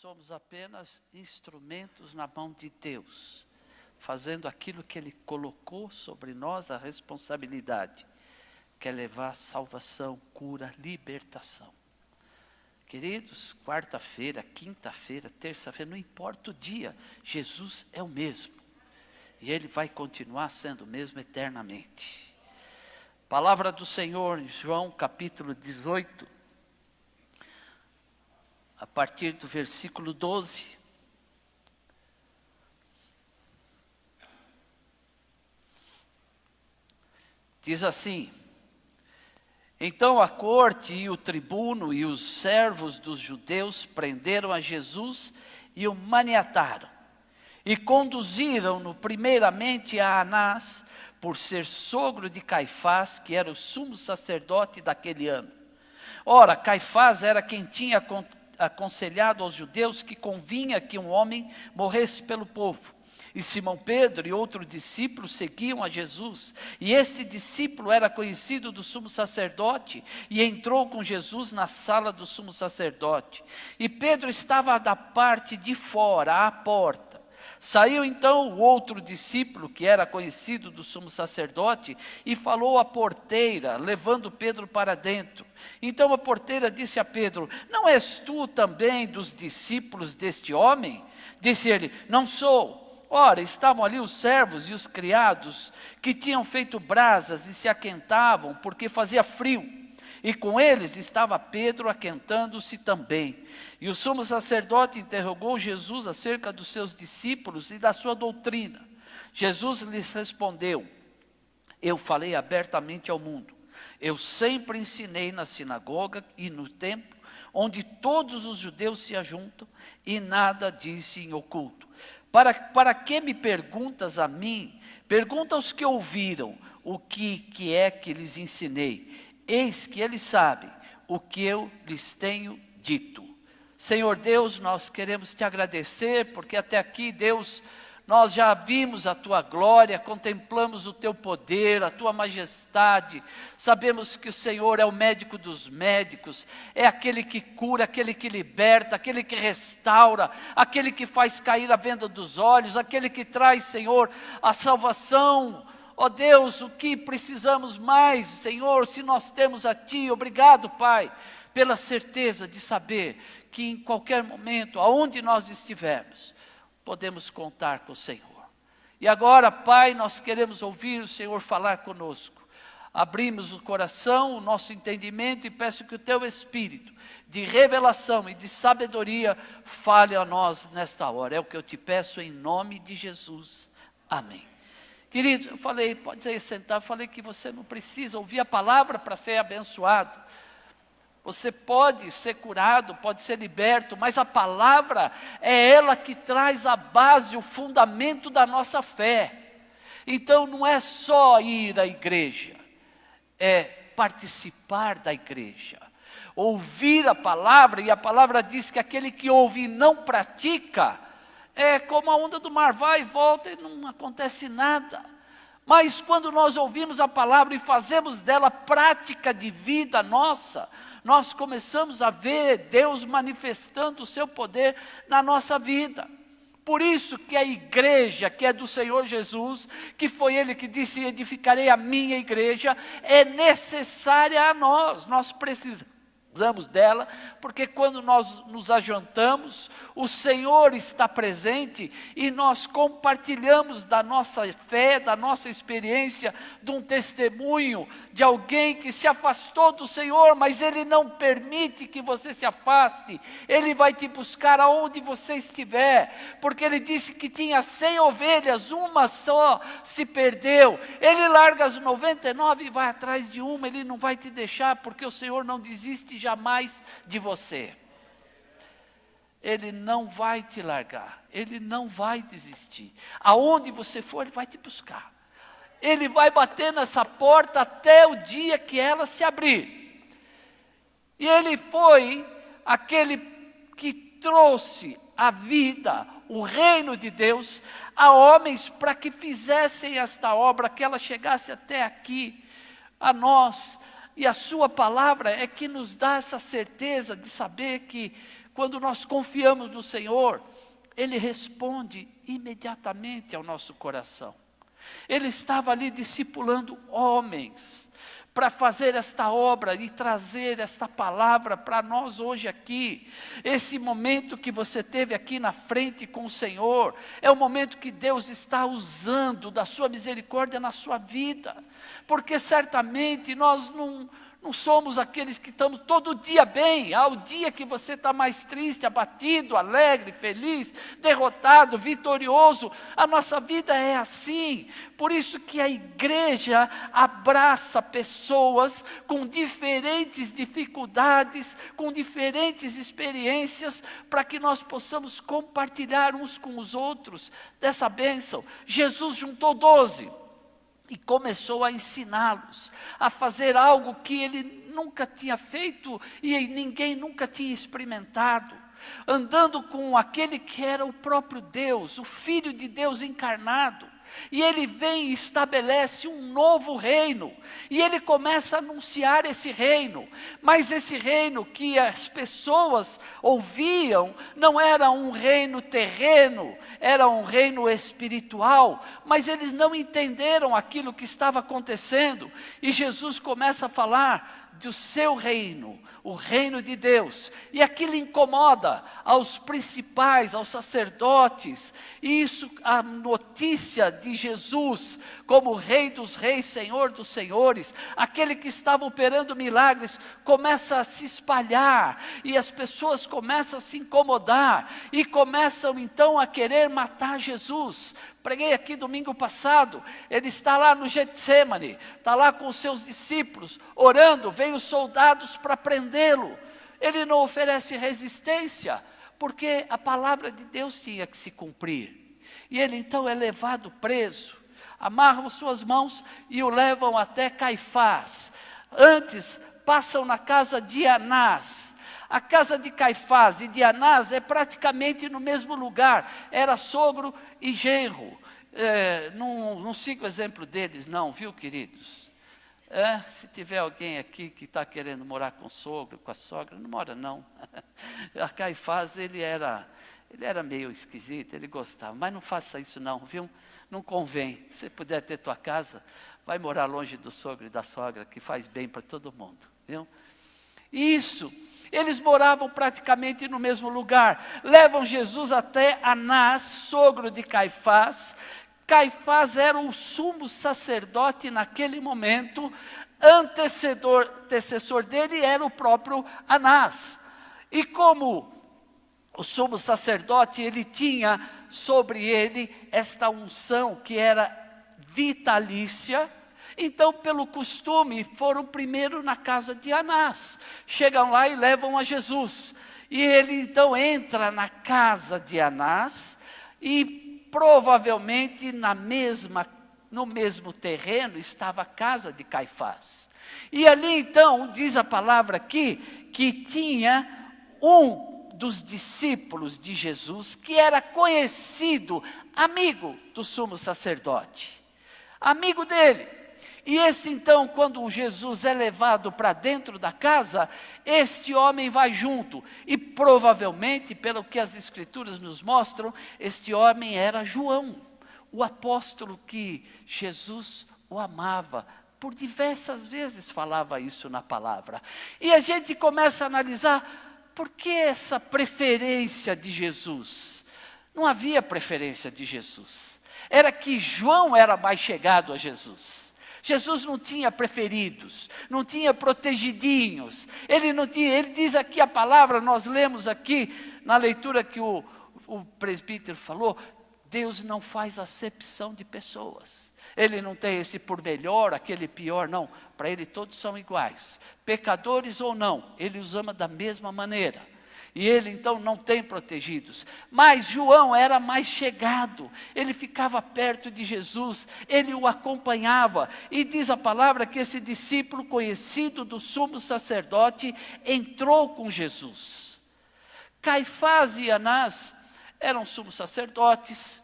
somos apenas instrumentos na mão de Deus, fazendo aquilo que Ele colocou sobre nós a responsabilidade, que é levar salvação, cura, libertação. Queridos, quarta-feira, quinta-feira, terça-feira, não importa o dia, Jesus é o mesmo. E Ele vai continuar sendo o mesmo eternamente. Palavra do Senhor em João capítulo 18, a partir do versículo 12. Diz assim: então a corte e o tribuno e os servos dos judeus prenderam a Jesus e o maniataram. E conduziram-no primeiramente a Anás, por ser sogro de Caifás, que era o sumo sacerdote daquele ano. Ora, Caifás era quem tinha aconselhado aos judeus que convinha que um homem morresse pelo povo. E Simão Pedro e outro discípulo seguiam a Jesus. E este discípulo era conhecido do sumo sacerdote e entrou com Jesus na sala do sumo sacerdote. E Pedro estava da parte de fora, à porta. Saiu então o outro discípulo, que era conhecido do sumo sacerdote, e falou à porteira, levando Pedro para dentro. Então a porteira disse a Pedro: não és tu também dos discípulos deste homem? Disse ele: não sou. Ora, estavam ali os servos e os criados, que tinham feito brasas e se aquentavam, porque fazia frio. E com eles estava Pedro aquentando-se também. E o sumo sacerdote interrogou Jesus acerca dos seus discípulos e da sua doutrina. Jesus lhes respondeu: eu falei abertamente ao mundo. Eu sempre ensinei na sinagoga e no templo, onde todos os judeus se ajuntam, e nada disse em oculto. Para que me perguntas a mim? Pergunta aos que ouviram o que é que lhes ensinei. Eis que eles sabem o que eu lhes tenho dito. Senhor Deus, nós queremos te agradecer, porque até aqui, Deus, nós já vimos a tua glória, contemplamos o teu poder, a tua majestade. Sabemos que o Senhor é o médico dos médicos, é aquele que cura, aquele que liberta, aquele que restaura, aquele que faz cair a venda dos olhos, aquele que traz, Senhor, a salvação. Ó Deus, o que precisamos mais, Senhor, se nós temos a Ti? Obrigado, Pai, pela certeza de saber que em qualquer momento, aonde nós estivermos, podemos contar com o Senhor. E agora, Pai, nós queremos ouvir o Senhor falar conosco. Abrimos o coração, o nosso entendimento, e peço que o Teu Espírito de revelação e de sabedoria fale a nós nesta hora. É o que eu te peço em nome de Jesus. Amém. Queridos, eu falei, pode ir sentar, eu falei que você não precisa ouvir a palavra para ser abençoado. Você pode ser curado, pode ser liberto, mas a palavra é ela que traz a base, o fundamento da nossa fé. Então não é só ir à igreja, é participar da igreja. Ouvir a palavra, e a palavra diz que aquele que ouve e não pratica, é como a onda do mar, vai e volta e não acontece nada. Mas quando nós ouvimos a palavra e fazemos dela prática de vida nossa, nós começamos a ver Deus manifestando o seu poder na nossa vida. Por isso que a igreja, que é do Senhor Jesus, que foi Ele que disse: edificarei a minha igreja, é necessária a nós precisamos dela, porque quando nós nos ajuntamos, o Senhor está presente e nós compartilhamos da nossa fé, da nossa experiência, de um testemunho de alguém que se afastou do Senhor, mas Ele não permite que você se afaste. Ele vai te buscar aonde você estiver, porque Ele disse que tinha 100 ovelhas, uma só se perdeu. Ele larga as 99 e vai atrás de uma. Ele não vai te deixar, porque o Senhor não desiste jamais de você. Ele não vai te largar, Ele não vai desistir. Aonde você for, Ele vai te buscar. Ele vai bater nessa porta até o dia que ela se abrir. E Ele foi aquele que trouxe a vida, o reino de Deus, a homens para que fizessem esta obra, que ela chegasse até aqui, a nós. E a sua palavra é que nos dá essa certeza de saber que quando nós confiamos no Senhor, Ele responde imediatamente ao nosso coração. Ele estava ali discipulando homens para fazer esta obra e trazer esta palavra para nós hoje aqui. Esse momento que você teve aqui na frente com o Senhor, é o momento que Deus está usando da sua misericórdia na sua vida, porque certamente nós não somos aqueles que estamos todo dia bem. Há o dia que você está mais triste, abatido, alegre, feliz, derrotado, vitorioso. A nossa vida é assim. Por isso que a igreja abraça pessoas com diferentes dificuldades, com diferentes experiências, para que nós possamos compartilhar uns com os outros dessa bênção. Jesus juntou 12. E começou a ensiná-los a fazer algo que ele nunca tinha feito e ninguém nunca tinha experimentado. Andando com aquele que era o próprio Deus, o Filho de Deus encarnado. E ele vem e estabelece um novo reino. E ele começa a anunciar esse reino. Mas esse reino que as pessoas ouviam não era um reino terreno, era um reino espiritual. Mas eles não entenderam aquilo que estava acontecendo. E Jesus começa a falar do seu reino, o reino de Deus, e aquilo incomoda aos principais, aos sacerdotes, e isso, a notícia de Jesus, como Rei dos Reis, Senhor dos Senhores, aquele que estava operando milagres, começa a se espalhar, e as pessoas começam a se incomodar, e começam então a querer matar Jesus. Preguei aqui domingo passado, ele está lá no Getsemane, está lá com os seus discípulos, orando, vem os soldados para prendê-lo. Ele não oferece resistência, porque a palavra de Deus tinha que se cumprir. E ele então é levado preso, amarram suas mãos e o levam até Caifás. Antes, passam na casa de Anás. A casa de Caifás e de Anás é praticamente no mesmo lugar, era sogro e genro. Não sigo o exemplo deles não, viu, queridos? Se tiver alguém aqui que está querendo morar com o sogro, com a sogra, não mora não. A Caifás, ele era meio esquisito, ele gostava, mas não faça isso não, viu? Não convém. Se você puder ter tua casa, vai morar longe do sogro e da sogra, que faz bem para todo mundo, viu? Isso. Eles moravam praticamente no mesmo lugar. Levam Jesus até Anás, sogro de Caifás. Caifás era o sumo sacerdote naquele momento. Antecessor dele era o próprio Anás. E como o sumo sacerdote, ele tinha sobre ele esta unção que era vitalícia. Então, pelo costume, foram primeiro na casa de Anás. Chegam lá e levam a Jesus. E ele então entra na casa de Anás e provavelmente no mesmo terreno estava a casa de Caifás. E ali então, diz a palavra aqui, que tinha um dos discípulos de Jesus que era conhecido, amigo do sumo sacerdote. Amigo dele. E esse então, quando Jesus é levado para dentro da casa, este homem vai junto. E provavelmente, pelo que as escrituras nos mostram, este homem era João, o apóstolo que Jesus o amava. Por diversas vezes falava isso na palavra. E a gente começa a analisar, por que essa preferência de Jesus? Não havia preferência de Jesus. Era que João era mais chegado a Jesus. Jesus não tinha preferidos, não tinha protegidinhos, ele não tinha, ele diz aqui a palavra, nós lemos aqui na leitura que o presbítero falou, Deus não faz acepção de pessoas, ele não tem esse por melhor, aquele pior, não, para ele todos são iguais, pecadores ou não, ele os ama da mesma maneira. E ele então não tem protegidos. Mas João era mais chegado. Ele ficava perto de Jesus. Ele o acompanhava. E diz a palavra que esse discípulo conhecido do sumo sacerdote entrou com Jesus. Caifás e Anás eram sumos sacerdotes.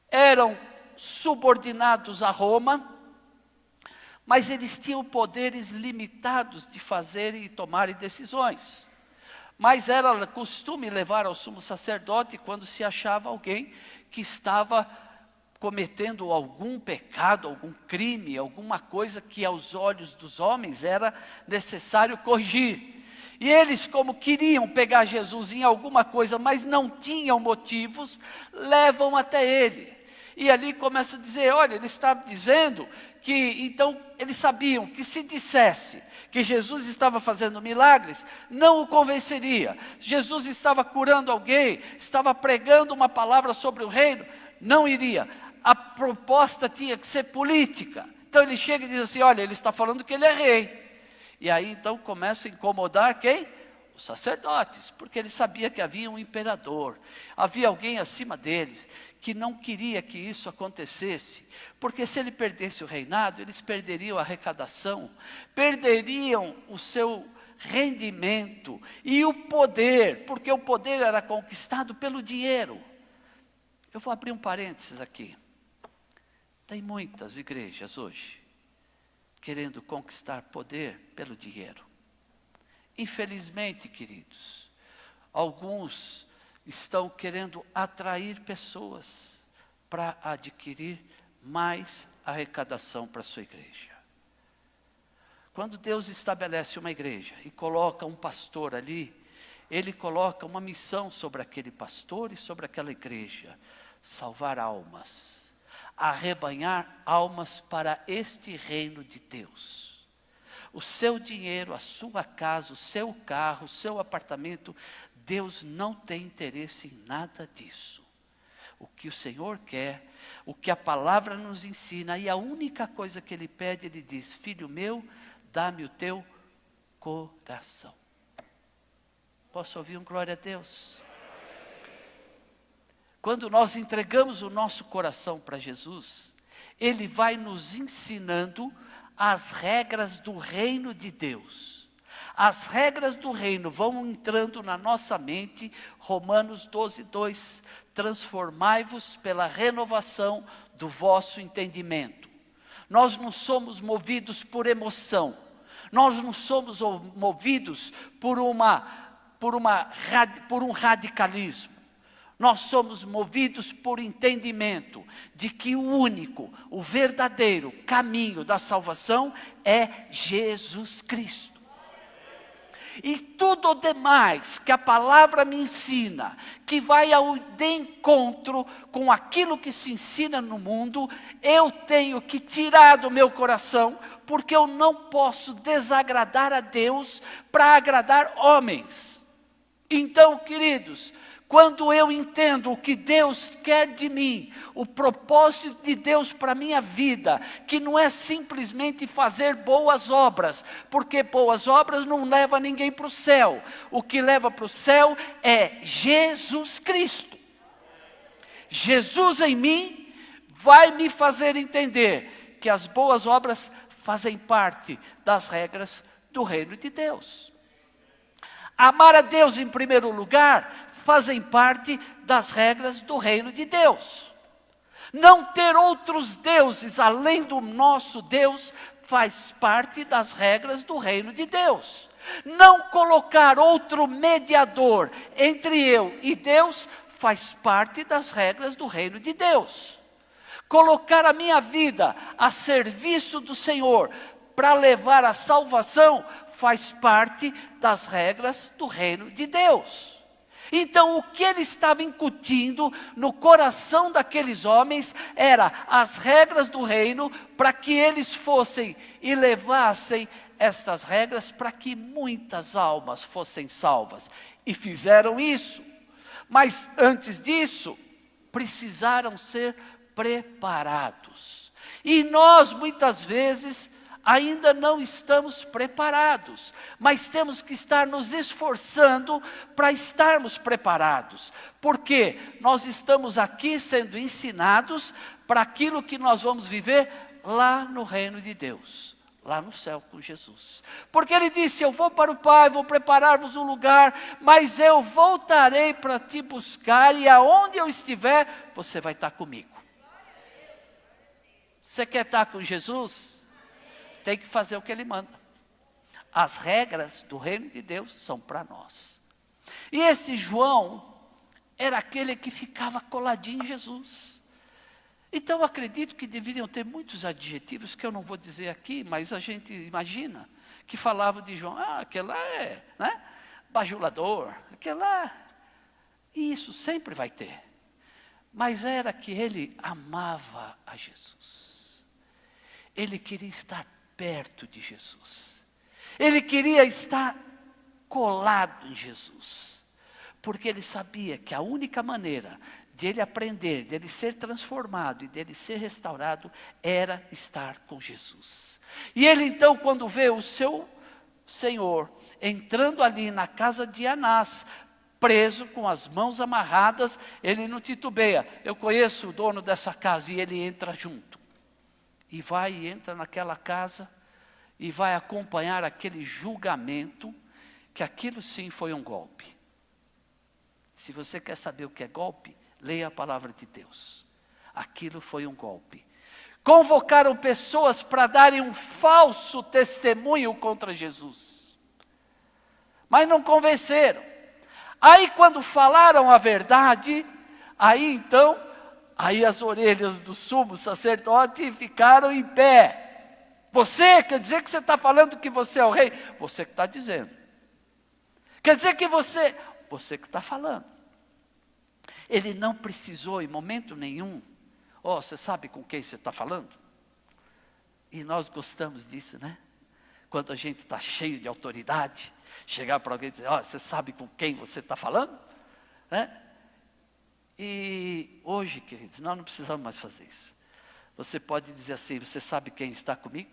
Eram subordinados a Roma. Mas eles tinham poderes limitados de fazer e tomarem decisões. Mas era costume levar ao sumo sacerdote quando se achava alguém que estava cometendo algum pecado, algum crime, alguma coisa que aos olhos dos homens era necessário corrigir. E eles, como queriam pegar Jesus em alguma coisa, mas não tinham motivos, levam até ele. E ali começa a dizer, olha, ele está dizendo que, então, eles sabiam que se dissesse que Jesus estava fazendo milagres, não o convenceria. Jesus estava curando alguém, estava pregando uma palavra sobre o reino, não iria. A proposta tinha que ser política. Então ele chega e diz assim, olha, ele está falando que ele é rei. E aí então começa a incomodar quem? Os sacerdotes, porque ele sabia que havia um imperador, havia alguém acima deles, que não queria que isso acontecesse, porque se ele perdesse o reinado, eles perderiam a arrecadação, perderiam o seu rendimento e o poder, porque o poder era conquistado pelo dinheiro. Eu vou abrir um parênteses aqui. Tem muitas igrejas hoje querendo conquistar poder pelo dinheiro. Infelizmente, queridos, alguns estão querendo atrair pessoas para adquirir mais arrecadação para a sua igreja. Quando Deus estabelece uma igreja e coloca um pastor ali, Ele coloca uma missão sobre aquele pastor e sobre aquela igreja: salvar almas, arrebanhar almas para este reino de Deus. O seu dinheiro, a sua casa, o seu carro, o seu apartamento, Deus não tem interesse em nada disso. O que o Senhor quer, o que a palavra nos ensina, e a única coisa que Ele pede, Ele diz: filho meu, dá-me o teu coração. Posso ouvir um glória a Deus? Quando nós entregamos o nosso coração para Jesus, Ele vai nos ensinando as regras do reino de Deus. As regras do reino vão entrando na nossa mente. Romanos 12:2, transformai-vos pela renovação do vosso entendimento. Nós não somos movidos por emoção, nós não somos movidos por um radicalismo. Nós somos movidos por entendimento de que o único, o verdadeiro caminho da salvação é Jesus Cristo. E tudo o demais que a palavra me ensina, que vai ao de encontro com aquilo que se ensina no mundo, eu tenho que tirar do meu coração, porque eu não posso desagradar a Deus para agradar homens. Então, queridos, quando eu entendo o que Deus quer de mim, o propósito de Deus para a minha vida, que não é simplesmente fazer boas obras, porque boas obras não levam ninguém para o céu. O que leva para o céu é Jesus Cristo. Jesus em mim vai me fazer entender que as boas obras fazem parte das regras do reino de Deus. Amar a Deus em primeiro lugar fazem parte das regras do reino de Deus. Não ter outros deuses além do nosso Deus faz parte das regras do reino de Deus. Não colocar outro mediador entre eu e Deus faz parte das regras do reino de Deus. Colocar a minha vida a serviço do Senhor para levar a salvação faz parte das regras do reino de Deus. Então o que ele estava incutindo no coração daqueles homens era as regras do reino, para que eles fossem e levassem estas regras para que muitas almas fossem salvas. E fizeram isso. Mas antes disso, precisaram ser preparados. E nós muitas vezes ainda não estamos preparados, mas temos que estar nos esforçando para estarmos preparados, porque nós estamos aqui sendo ensinados para aquilo que nós vamos viver lá no reino de Deus, lá no céu com Jesus. Porque Ele disse: eu vou para o Pai, vou preparar-vos um lugar, mas eu voltarei para te buscar, e aonde eu estiver, você vai estar comigo. Você quer estar com Jesus? Tem que fazer o que Ele manda. As regras do reino de Deus são para nós. E esse João era aquele que ficava coladinho em Jesus. Então, eu acredito que deveriam ter muitos adjetivos que eu não vou dizer aqui, mas a gente imagina que falavam de João. Aquele lá é, né, bajulador, aquele lá. Isso sempre vai ter. Mas era que ele amava a Jesus. Ele queria estar perto de Jesus. Ele queria estar colado em Jesus. Porque ele sabia que a única maneira de ele aprender, de ele ser transformado e de ele ser restaurado, era estar com Jesus. E ele então, quando vê o seu Senhor entrando ali na casa de Anás, preso, com as mãos amarradas, ele não titubeia. Eu conheço o dono dessa casa, e ele entra junto. E vai e entra naquela casa, e vai acompanhar aquele julgamento, que aquilo sim foi um golpe. Se você quer saber o que é golpe, leia a palavra de Deus. Aquilo foi um golpe. Convocaram pessoas para darem um falso testemunho contra Jesus. Mas não convenceram. Aí quando falaram a verdade, aí as orelhas do sumo sacerdote ficaram em pé. Você, quer dizer que você está falando que você é o rei? Você que está dizendo. Quer dizer que você que está falando. Ele não precisou em momento nenhum. Você sabe com quem você está falando? E nós gostamos disso, né? Quando a gente está cheio de autoridade, chegar para alguém e dizer, você sabe com quem você está falando? Né? E hoje, queridos, nós não precisamos mais fazer isso. Você pode dizer assim, você sabe quem está comigo?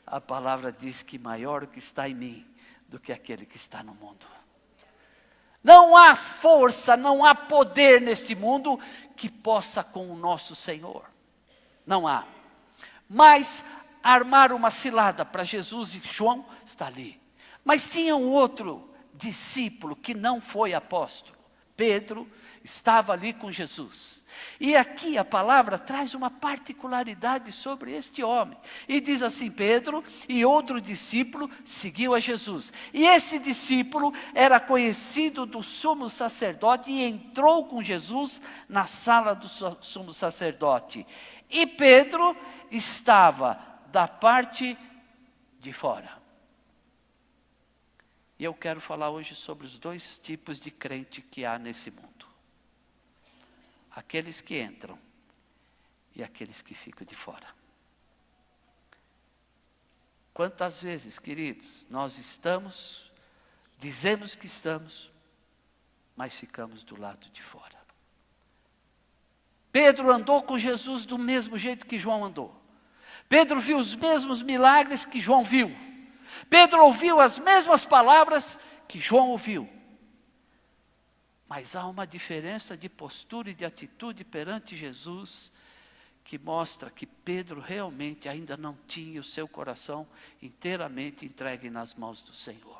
A palavra diz que maior o que está em mim do que aquele que está no mundo. Não há força, não há poder nesse mundo que possa com o nosso Senhor. Não há. Mas armar uma cilada para Jesus, e João está ali. Mas tinha um outro discípulo que não foi apóstolo. Pedro estava ali com Jesus. E aqui a palavra traz uma particularidade sobre este homem. E diz assim, Pedro e outro discípulo seguiu a Jesus. E esse discípulo era conhecido do sumo sacerdote e entrou com Jesus na sala do sumo sacerdote. E Pedro estava da parte de fora. E eu quero falar hoje sobre os dois tipos de crente que há nesse mundo. Aqueles que entram e aqueles que ficam de fora. Quantas vezes, queridos, nós dizemos que estamos, mas ficamos do lado de fora. Pedro andou com Jesus do mesmo jeito que João andou. Pedro viu os mesmos milagres que João viu. Pedro ouviu as mesmas palavras que João ouviu. Mas há uma diferença de postura e de atitude perante Jesus, que mostra que Pedro realmente ainda não tinha o seu coração inteiramente entregue nas mãos do Senhor.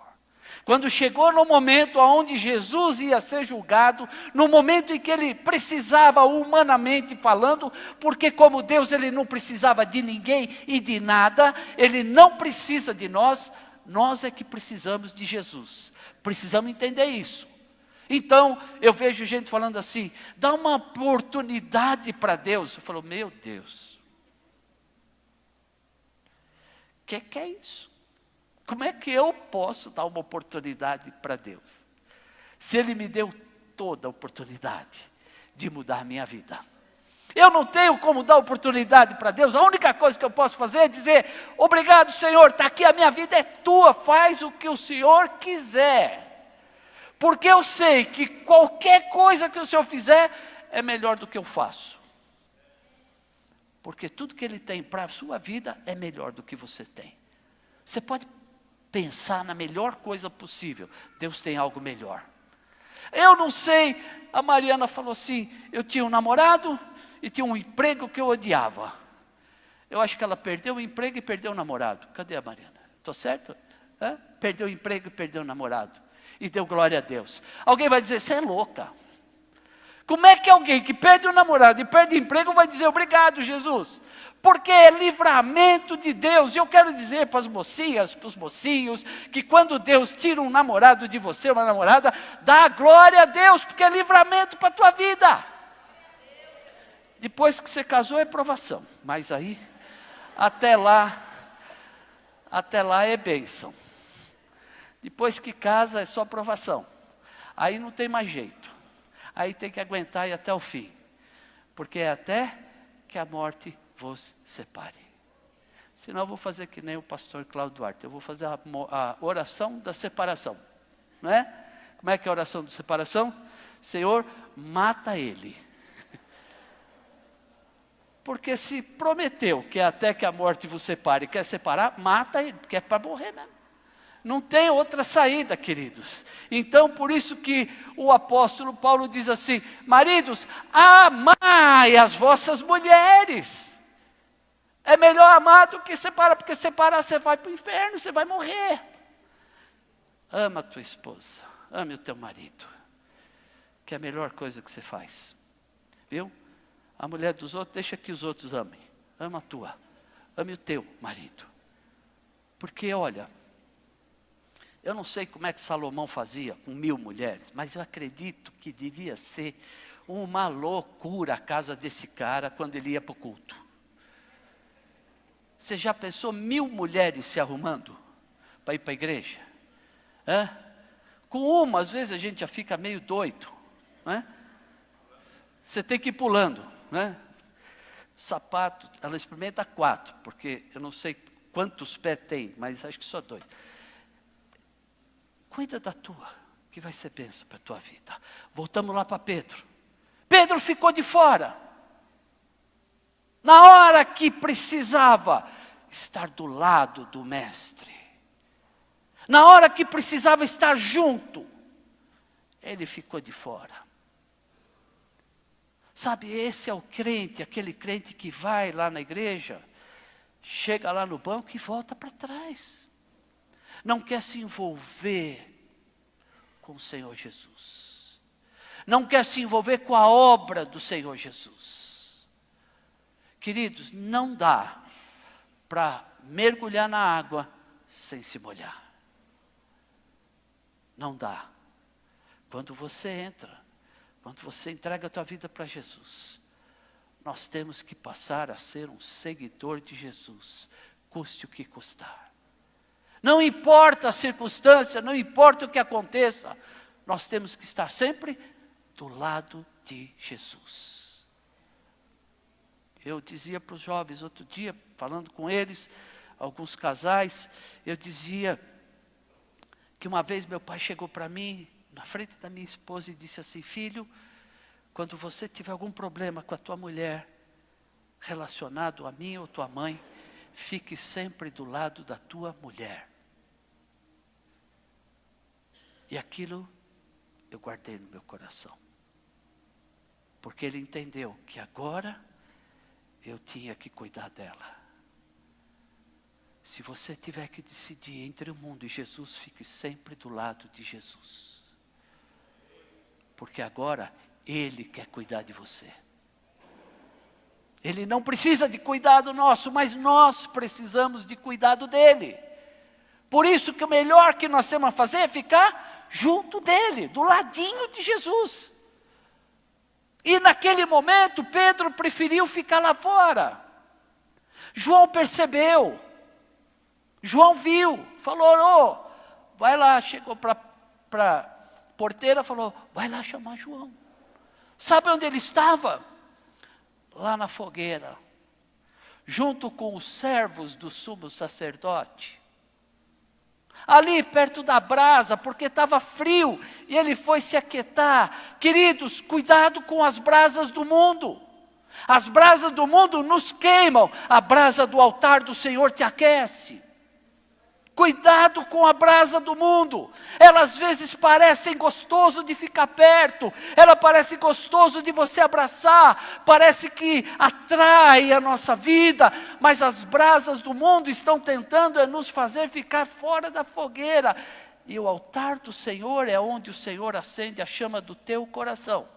Quando chegou no momento onde Jesus ia ser julgado, no momento em que ele precisava humanamente falando, porque como Deus ele não precisava de ninguém e de nada, ele não precisa de nós, nós é que precisamos de Jesus. Precisamos entender isso. Então, eu vejo gente falando assim, dá uma oportunidade para Deus. Eu falo, meu Deus, o que é isso? Como é que eu posso dar uma oportunidade para Deus? Se Ele me deu toda a oportunidade de mudar a minha vida. Eu não tenho como dar oportunidade para Deus, a única coisa que eu posso fazer é dizer, obrigado Senhor, está aqui a minha vida é tua, faz o que o Senhor quiser. Porque eu sei que qualquer coisa que o Senhor fizer é melhor do que eu faço. Porque tudo que Ele tem para a sua vida é melhor do que você tem. Você pode pensar na melhor coisa possível. Deus tem algo melhor. Eu não sei, a Mariana falou assim, eu tinha um namorado e tinha um emprego que eu odiava. Eu acho que ela perdeu o emprego e perdeu o namorado. Cadê a Mariana? Estou certo? Perdeu o emprego e perdeu o namorado. E deu glória a Deus. Alguém vai dizer, você é louca. Como é que alguém que perde o namorado e perde o emprego vai dizer obrigado, Jesus? porque é livramento de Deus. E eu quero dizer para as mocinhas, para os mocinhos, que quando Deus tira um namorado de você, uma namorada, dá glória a Deus, porque é livramento para a tua vida. Depois que você casou é provação, mas aí, até lá é bênção. Depois que casa é só provação, aí não tem mais jeito, aí tem que aguentar e até o fim, porque é até que a morte vos separe. Senão eu vou fazer que nem o pastor Cláudio Duarte, eu vou fazer a oração da separação, não é? Como é que é a oração da separação? Senhor, mata ele. Porque se prometeu que até que a morte vos separe, quer separar, mata ele, porque é para morrer mesmo. Não tem outra saída, queridos. Então, por isso que o apóstolo Paulo diz assim: maridos, amai as vossas mulheres. É melhor amar do que separar, porque separar você vai para o inferno, você vai morrer. Ama a tua esposa, ame o teu marido, que é a melhor coisa que você faz. Viu? A mulher dos outros, deixa que os outros amem. Ama a tua, ame o teu marido. Porque olha, eu não sei como é que Salomão fazia com 1000 mulheres, mas eu acredito que devia ser uma loucura a casa desse cara quando ele ia para o culto. Você já pensou 1000 mulheres se arrumando para ir para a igreja? Com uma, às vezes a gente já fica meio doido. Você tem que ir pulando. Sapato, ela experimenta 4, porque eu não sei quantos pés tem, mas acho que só 2. Cuida da tua, que vai ser bênção para a tua vida. Voltamos lá para Pedro. Pedro ficou de fora. Na hora que precisava estar do lado do mestre. Na hora que precisava estar junto, ele ficou de fora. Sabe, esse é o crente, aquele crente que vai lá na igreja, chega lá no banco e volta para trás. Não quer se envolver com o Senhor Jesus. Não quer se envolver com a obra do Senhor Jesus. Queridos, não dá para mergulhar na água sem se molhar. Não dá. Quando você entra, quando você entrega a tua vida para Jesus, nós temos que passar a ser um seguidor de Jesus, custe o que custar. Não importa a circunstância, não importa o que aconteça, nós temos que estar sempre do lado de Jesus. Eu dizia para os jovens outro dia, falando com eles, alguns casais, eu dizia que uma vez meu pai chegou para mim, na frente da minha esposa, e disse assim: filho, quando você tiver algum problema com a tua mulher, relacionado a mim ou tua mãe, fique sempre do lado da tua mulher. E aquilo eu guardei no meu coração. Porque ele entendeu que agora eu tinha que cuidar dela. Se você tiver que decidir entre o mundo e Jesus, fique sempre do lado de Jesus. Porque agora Ele quer cuidar de você. Ele não precisa de cuidado nosso, mas nós precisamos de cuidado dEle. Por isso que o melhor que nós temos a fazer é ficar junto dEle, do ladinho de Jesus. E naquele momento, Pedro preferiu ficar lá fora. João percebeu. João viu, falou: vai lá, chegou para a porteira, falou: vai lá chamar João. Sabe onde ele estava? Lá na fogueira, junto com os servos do sumo sacerdote. Ali perto da brasa, porque estava frio, e ele foi se aquietar. Queridos, cuidado com as brasas do mundo. As brasas do mundo nos queimam, a brasa do altar do Senhor te aquece. Cuidado com a brasa do mundo. Ela às vezes parece gostoso de ficar perto. Ela parece gostoso de você abraçar. Parece que atrai a nossa vida. Mas as brasas do mundo estão tentando nos fazer ficar fora da fogueira. E o altar do Senhor é onde o Senhor acende a chama do teu coração.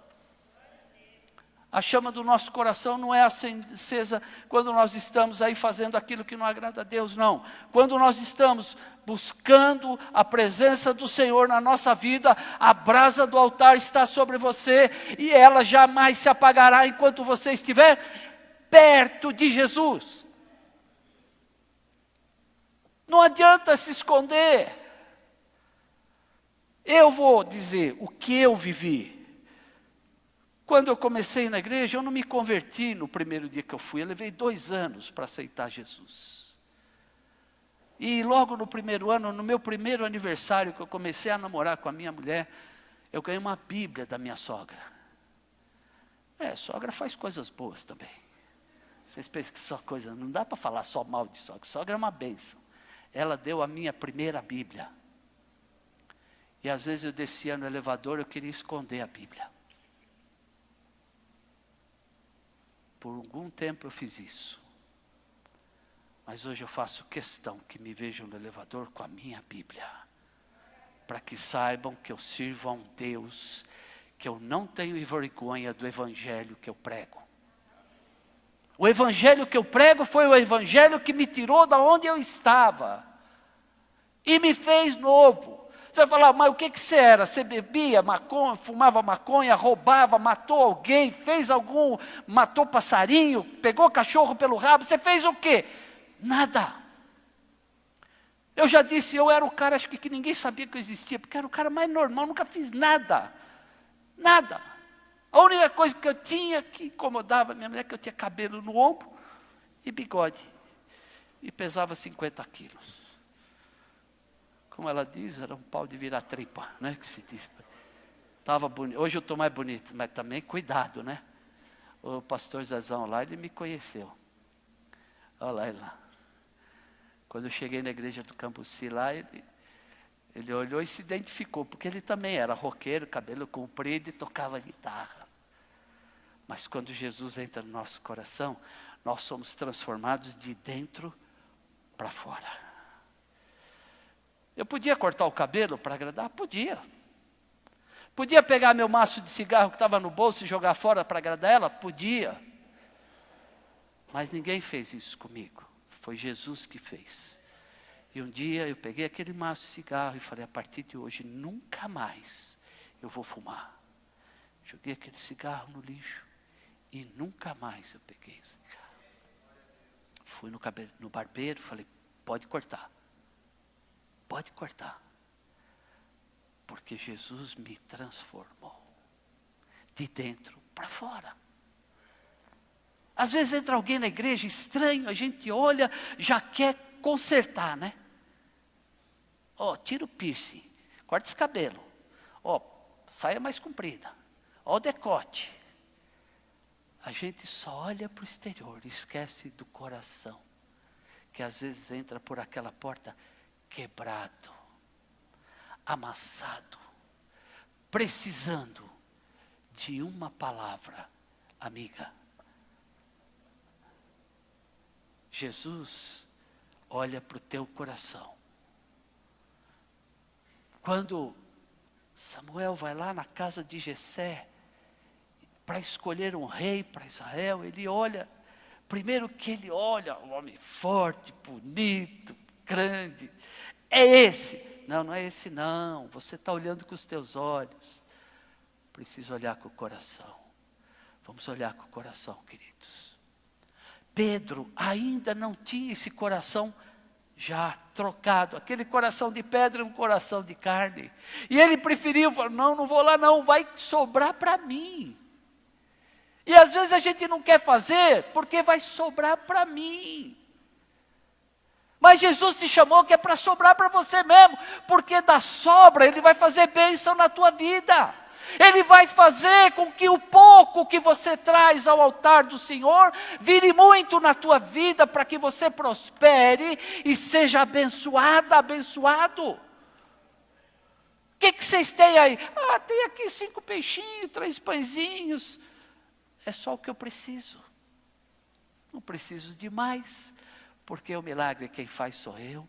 A chama do nosso coração não é acesa quando nós estamos aí fazendo aquilo que não agrada a Deus, não. Quando nós estamos buscando a presença do Senhor na nossa vida, a brasa do altar está sobre você e ela jamais se apagará enquanto você estiver perto de Jesus. Não adianta se esconder. Eu vou dizer o que eu vivi. Quando eu comecei na igreja, eu não me converti no primeiro dia que eu fui. Eu levei 2 anos para aceitar Jesus. E logo no primeiro ano, no meu primeiro aniversário, que eu comecei a namorar com a minha mulher, eu ganhei uma Bíblia da minha sogra. Sogra faz coisas boas também. Vocês pensam que só coisa, não dá para falar só mal de sogra. Sogra é uma bênção. Ela deu a minha primeira Bíblia. E às vezes eu descia no elevador, eu queria esconder a Bíblia. Por algum tempo eu fiz isso. Mas hoje eu faço questão que me vejam no elevador com a minha Bíblia. Para que saibam que eu sirvo a um Deus, que eu não tenho vergonha do evangelho que eu prego. O evangelho que eu prego foi o evangelho que me tirou da onde eu estava. E me fez novo. Você vai falar, mas o que você era? Você bebia maconha, fumava maconha, roubava, matou alguém, matou passarinho, pegou cachorro pelo rabo, você fez o quê? Nada. Eu já disse, eu era o cara, acho que ninguém sabia que eu existia, porque eu era o cara mais normal, nunca fiz nada. Nada. A única coisa que eu tinha que incomodava a minha mulher é que eu tinha cabelo no ombro e bigode. E pesava 50 quilos. Como ela diz, era um pau de virar tripa, né? Que se diz. Tava bonito. Hoje eu estou mais bonito, mas também cuidado, né? O pastor Zezão lá, ele me conheceu. Olha lá, ele lá. Quando eu cheguei na igreja do Cambuci lá, ele olhou e se identificou, porque ele também era roqueiro, cabelo comprido e tocava guitarra. Mas quando Jesus entra no nosso coração, nós somos transformados de dentro para fora. Eu podia cortar o cabelo para agradar? Podia. Podia pegar meu maço de cigarro que estava no bolso e jogar fora para agradar ela? Podia. Mas ninguém fez isso comigo. Foi Jesus que fez. E um dia eu peguei aquele maço de cigarro e falei, a partir de hoje nunca mais eu vou fumar. Joguei aquele cigarro no lixo e nunca mais eu peguei o cigarro. Fui no barbeiro e falei, pode cortar. Pode cortar. Porque Jesus me transformou. De dentro para fora. Às vezes entra alguém na igreja estranho, a gente olha, já quer consertar, né? Tira o piercing, corta esse cabelo. Saia mais comprida. O decote. A gente só olha para o exterior, esquece do coração. Que às vezes entra por aquela porta quebrado, amassado, precisando de uma palavra amiga. Jesus olha para o teu coração. Quando Samuel vai lá na casa de Jessé para escolher um rei para Israel, ele olha, primeiro que ele olha, um homem forte, bonito, grande, é esse. Não, não é esse não, você está olhando com os teus olhos. Precisa olhar com o coração. Vamos olhar com o coração, queridos. Pedro ainda não tinha esse coração já trocado. Aquele coração de pedra é um coração de carne. E ele preferiu, falar, não vou lá não, vai sobrar para mim. E às vezes a gente não quer fazer, porque vai sobrar para mim. Mas Jesus te chamou que é para sobrar para você mesmo, porque da sobra Ele vai fazer bênção na tua vida. Ele vai fazer com que o pouco que você traz ao altar do Senhor vire muito na tua vida, para que você prospere e seja abençoada, abençoado. O que vocês têm aí? Tem aqui 5 peixinhos, 3 pãezinhos. É só o que eu preciso. Não preciso de mais, porque o milagre quem faz sou eu.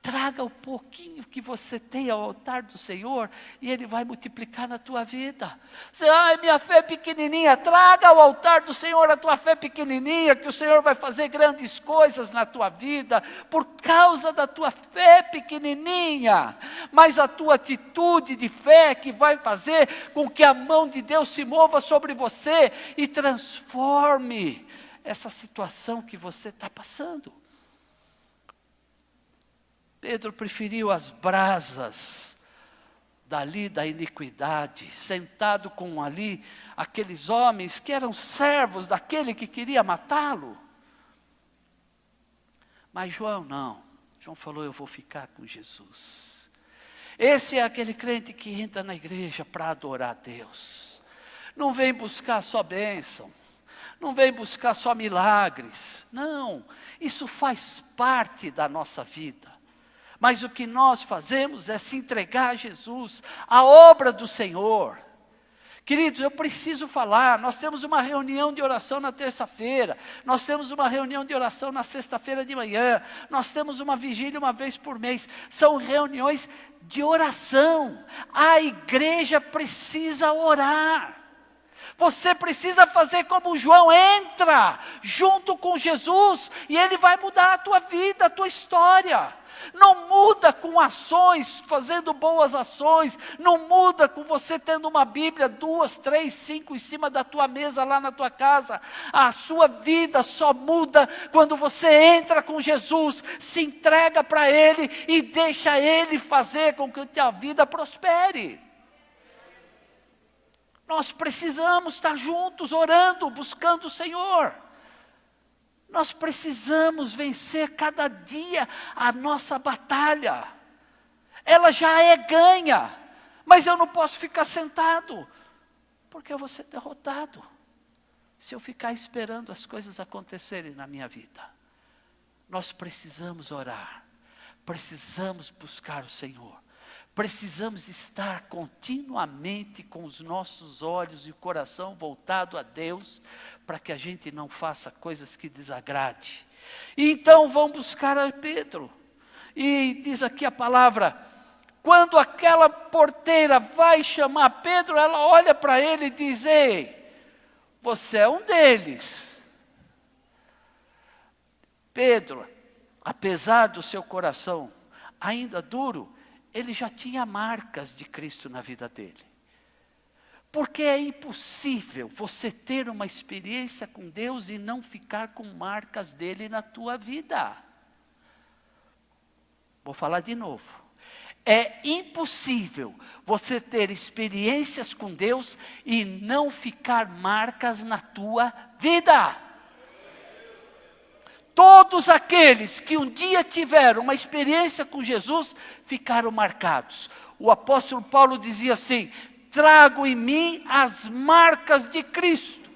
Traga o pouquinho que você tem ao altar do Senhor e Ele vai multiplicar na tua vida. Você, minha fé é pequenininha, traga ao altar do Senhor a tua fé pequenininha, que o Senhor vai fazer grandes coisas na tua vida, por causa da tua fé pequenininha. Mas a tua atitude de fé que vai fazer com que a mão de Deus se mova sobre você e transforme essa situação que você está passando. Pedro preferiu as brasas dali da iniquidade, sentado com ali aqueles homens que eram servos daquele que queria matá-lo. Mas João não. João falou, eu vou ficar com Jesus. Esse é aquele crente que entra na igreja para adorar a Deus. Não vem buscar só bênção. Não vem buscar só milagres. Não, isso faz parte da nossa vida. Mas o que nós fazemos é se entregar a Jesus, a obra do Senhor. Queridos, eu preciso falar, nós temos uma reunião de oração na terça-feira, nós temos uma reunião de oração na sexta-feira de manhã, nós temos uma vigília uma vez por mês, são reuniões de oração. A igreja precisa orar. Você precisa fazer como João, entra junto com Jesus e Ele vai mudar a tua vida, a tua história. Não muda com ações, fazendo boas ações, não muda com você tendo uma Bíblia, 2, 3, 5 em cima da tua mesa lá na tua casa. A sua vida só muda quando você entra com Jesus, se entrega para Ele e deixa Ele fazer com que a tua vida prospere. Nós precisamos estar juntos, orando, buscando o Senhor. Nós precisamos vencer cada dia a nossa batalha. Ela já é ganha, mas eu não posso ficar sentado, porque eu vou ser derrotado, se eu ficar esperando as coisas acontecerem na minha vida. Nós precisamos orar, precisamos buscar o Senhor. Precisamos estar continuamente com os nossos olhos e o coração voltado a Deus, para que a gente não faça coisas que desagrade. E então vão buscar a Pedro. E diz aqui a palavra, quando aquela porteira vai chamar Pedro, ela olha para ele e diz, ei, você é um deles. Pedro, apesar do seu coração ainda duro, ele já tinha marcas de Cristo na vida dele. Porque é impossível você ter uma experiência com Deus e não ficar com marcas dele na tua vida. Vou falar de novo. É impossível você ter experiências com Deus e não ficar marcas na tua vida. Todos aqueles que um dia tiveram uma experiência com Jesus, ficaram marcados. O apóstolo Paulo dizia assim, trago em mim as marcas de Cristo.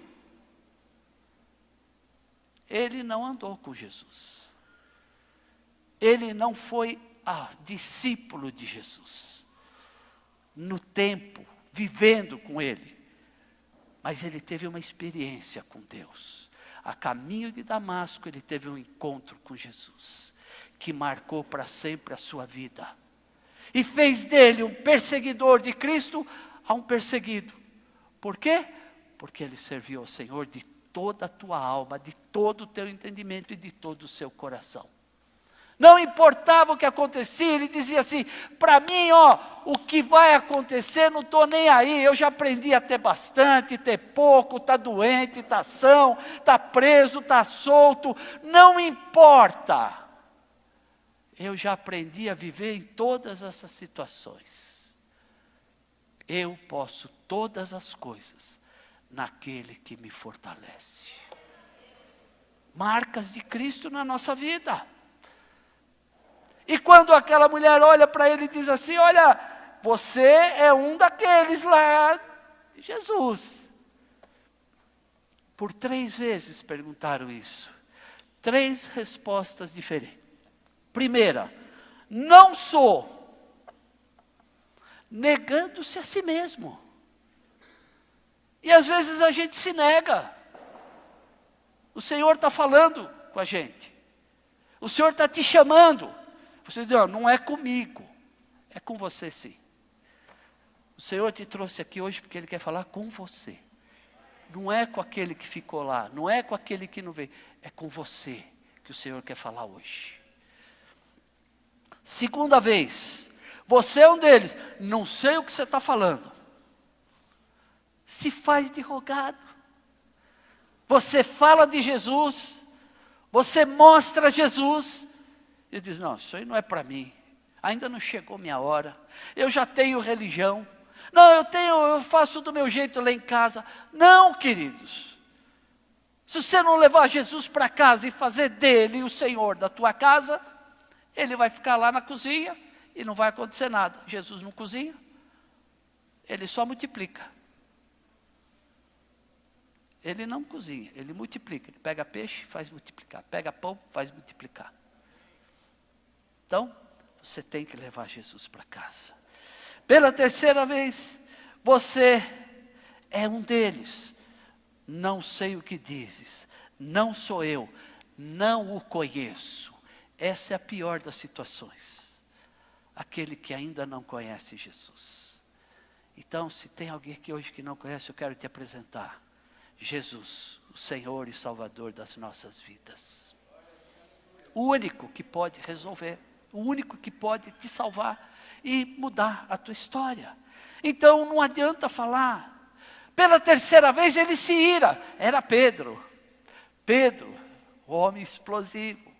Ele não andou com Jesus. Ele não foi discípulo de Jesus. No tempo, vivendo com Ele. Mas ele teve uma experiência com Deus. A caminho de Damasco, ele teve um encontro com Jesus, que marcou para sempre a sua vida. E fez dele um perseguidor de Cristo a um perseguido. Por quê? Porque ele serviu ao Senhor de toda a tua alma, de todo o teu entendimento e de todo o seu coração. Não importava o que acontecia, ele dizia assim, para mim, o que vai acontecer, não estou nem aí, eu já aprendi a ter bastante, ter pouco, está doente, está são, está preso, está solto, não importa. Eu já aprendi a viver em todas essas situações. Eu posso todas as coisas naquele que me fortalece. Marcas de Cristo na nossa vida. E quando aquela mulher olha para ele e diz assim, olha, você é um daqueles lá de Jesus. Por 3 vezes perguntaram isso. 3 respostas diferentes. Primeira, não sou, negando-se a si mesmo. E às vezes a gente se nega. O Senhor está falando com a gente. O Senhor está te chamando. Você diz, não, não é comigo, é com você sim. O Senhor te trouxe aqui hoje porque Ele quer falar com você. Não é com aquele que ficou lá, não é com aquele que não veio, é com você que o Senhor quer falar hoje. Segunda vez, você é um deles, não sei o que você está falando. Se faz de rogado. Você fala de Jesus, você mostra Jesus, e diz, não, isso aí não é para mim, ainda não chegou minha hora, eu já tenho religião, não, eu faço do meu jeito lá em casa. Não, queridos, se você não levar Jesus para casa e fazer dele o Senhor da tua casa, ele vai ficar lá na cozinha e não vai acontecer nada. Jesus não cozinha, ele só multiplica. Ele não cozinha, ele multiplica. Ele pega peixe, faz multiplicar. Pega pão, faz multiplicar. Então, você tem que levar Jesus para casa. Pela terceira vez, você é um deles. Não sei o que dizes, não sou eu, não o conheço. Essa é a pior das situações. Aquele que ainda não conhece Jesus. Então, se tem alguém aqui hoje que não conhece, eu quero te apresentar. Jesus, o Senhor e Salvador das nossas vidas. O único que pode resolver, o único que pode te salvar e mudar a tua história. Então não adianta falar. Pela terceira vez ele se ira. Era Pedro. Pedro, o homem explosivo.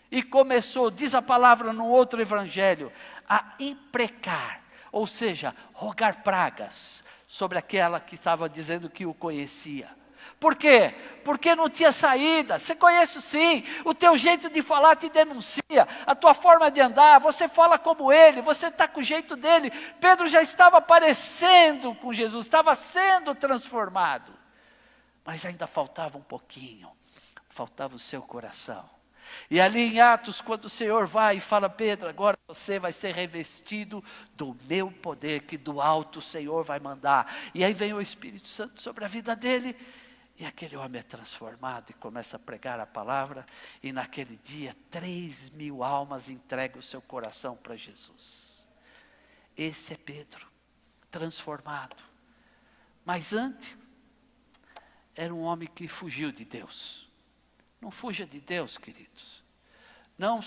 E começou, diz a palavra no outro evangelho, a imprecar, ou seja, rogar pragas sobre aquela que estava dizendo que o conhecia. Por quê? Porque não tinha saída. Você conhece sim, o teu jeito de falar te denuncia, a tua forma de andar, você fala como ele, você está com o jeito dele. Pedro já estava parecendo com Jesus, estava sendo transformado, mas ainda faltava um pouquinho, faltava o seu coração. E ali em Atos, quando o Senhor vai e fala, Pedro, agora você vai ser revestido do meu poder, que do alto o Senhor vai mandar. E aí vem o Espírito Santo sobre a vida dele, e aquele homem é transformado e começa a pregar a palavra, e naquele dia 3.000 almas entregam o seu coração para Jesus. Esse é Pedro, transformado. Mas antes, era um homem que fugiu de Deus. Não fuja de Deus, queridos. Não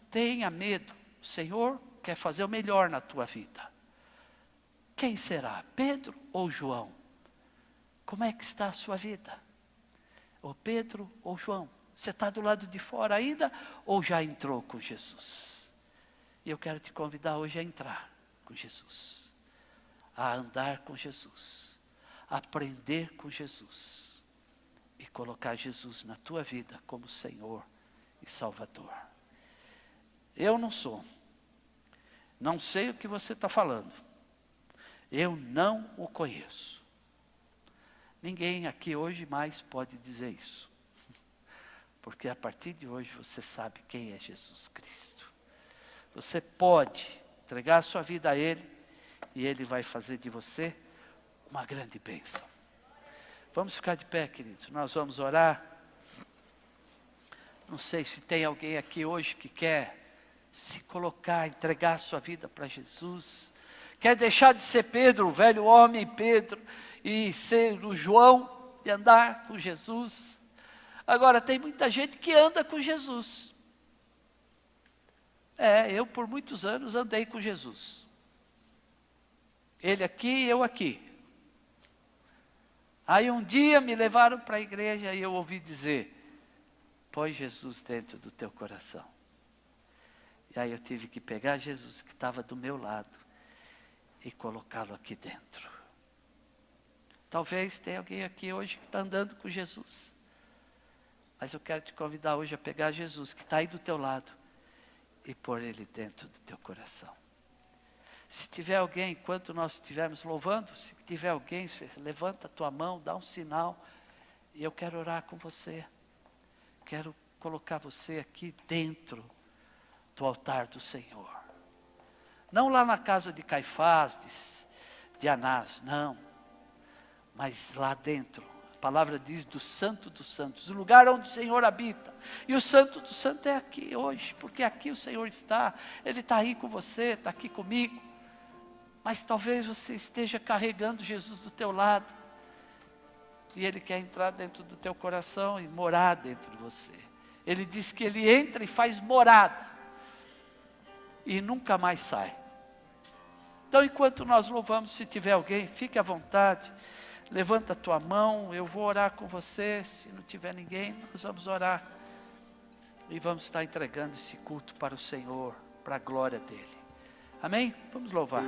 tenha medo. O Senhor quer fazer o melhor na tua vida. Quem será? Pedro ou João? Como é que está a sua vida? Ou Pedro ou João? Você está do lado de fora ainda ou já entrou com Jesus? E eu quero te convidar hoje a entrar com Jesus. A andar com Jesus. A aprender com Jesus. E colocar Jesus na tua vida como Senhor e Salvador. Eu não sou. Não sei o que você está falando. Eu não o conheço. Ninguém aqui hoje mais pode dizer isso. Porque a partir de hoje você sabe quem é Jesus Cristo. Você pode entregar a sua vida a Ele e Ele vai fazer de você uma grande bênção. Vamos ficar de pé, queridos, nós vamos orar. Não sei se tem alguém aqui hoje que quer se colocar, entregar a sua vida para Jesus. Quer deixar de ser Pedro, o velho homem Pedro, e ser o João, de andar com Jesus. Agora, tem muita gente que anda com Jesus. Eu por muitos anos andei com Jesus. Ele aqui, eu aqui. Aí um dia me levaram para a igreja e eu ouvi dizer, põe Jesus dentro do teu coração. E aí eu tive que pegar Jesus que estava do meu lado e colocá-lo aqui dentro. Talvez tenha alguém aqui hoje que está andando com Jesus. Mas eu quero te convidar hoje a pegar Jesus que está aí do teu lado e pôr ele dentro do teu coração. Se tiver alguém, enquanto nós estivermos louvando, se tiver alguém, você levanta a tua mão, dá um sinal, e eu quero orar com você. Quero colocar você aqui dentro do altar do Senhor. Não lá na casa de Caifás, de Anás, não. Mas lá dentro, A palavra diz do Santo dos Santos, o lugar onde o Senhor habita. E o Santo dos Santos é aqui hoje, porque aqui o Senhor está. Ele está aí com você, está aqui comigo. Mas talvez você esteja carregando Jesus do teu lado. E Ele quer entrar dentro do teu coração e morar dentro de você. Ele diz que Ele entra e faz morada. E nunca mais sai. Então, enquanto nós louvamos, se tiver alguém, fique à vontade. Levanta a tua mão, eu vou orar com você. Se não tiver ninguém, nós vamos orar. E vamos estar entregando esse culto para o Senhor, para a glória dEle. Amém? Vamos louvar.